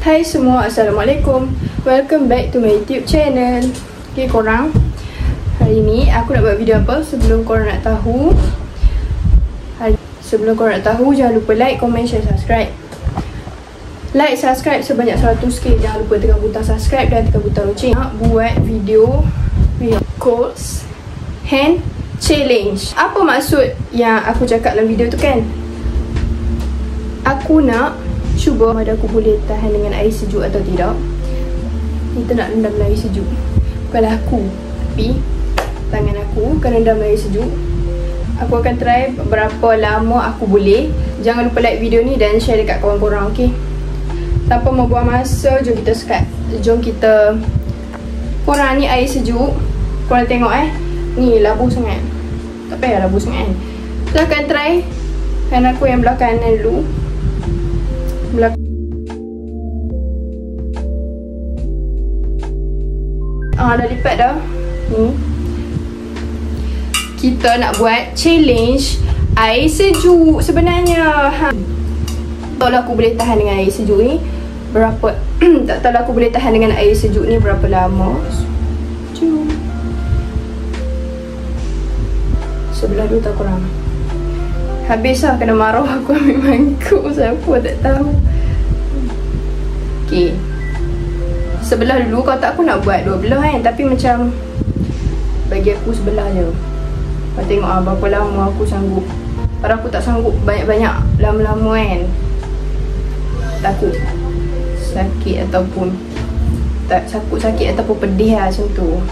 Hai semua, Assalamualaikum. Welcome back to my YouTube channel. Okay korang, hari ni aku nak buat video apa? Sebelum korang nak tahu, jangan lupa like, comment, share, subscribe. Like, subscribe sebanyak 100k. Jangan lupa tekan butang subscribe dan tekan butang loceng. Nak buat video course hand challenge. Apa maksud yang aku cakap dalam video tu kan? Aku nak cuba whether aku boleh tahan dengan air sejuk atau tidak. Kita nak rendam dalam air sejuk. Bukanlah aku, tapi tangan aku akan rendam dalam air sejuk. Aku akan try berapa lama aku boleh. Jangan lupa like video ni dan share dekat kawan korang, okay? Tanpa membuang masa, jom kita start. Jom kita. Korang ni air sejuk, korang tengok ni labu sangat. Tak payah labu sangat kan. Kita akan try kan aku yang belah kanan dulu. Dah lipat dah. Ni kita nak buat challenge air sejuk sebenarnya. Tak tahu aku boleh tahan dengan air sejuk ni berapa. Tak tahu aku boleh tahan dengan air sejuk ni berapa lama. Sebelah dulu tak korang. Habis lah kena marah aku ambil mangkuk. Siapa tak tahu. Okay, sebelah dulu. Kalau tak aku nak buat dua belah kan. Tapi macam bagi aku sebelah je. Kau tengok berapa lama aku sanggup. Padahal aku tak sanggup banyak-banyak lama-lama kan. Takut sakit ataupun sakit ataupun pedih lah macam tu.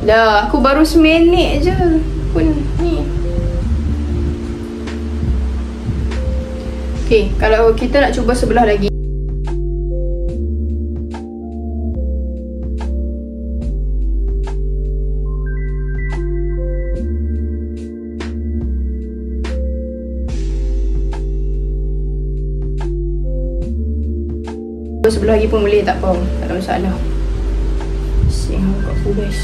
Dah, aku baru seminit je pun ni. Okay, kalau kita nak cuba sebelah lagi. Sebelah lagi pun boleh, tak apa, tak ada masalah. Sing kat full guys.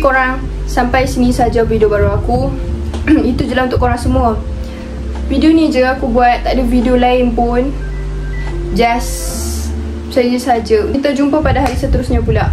Korang, sampai sini saja video baru aku. Itu je lah untuk korang semua. Video ni je aku buat, tak ada video lain pun. Just saja. Kita jumpa pada hari seterusnya pula.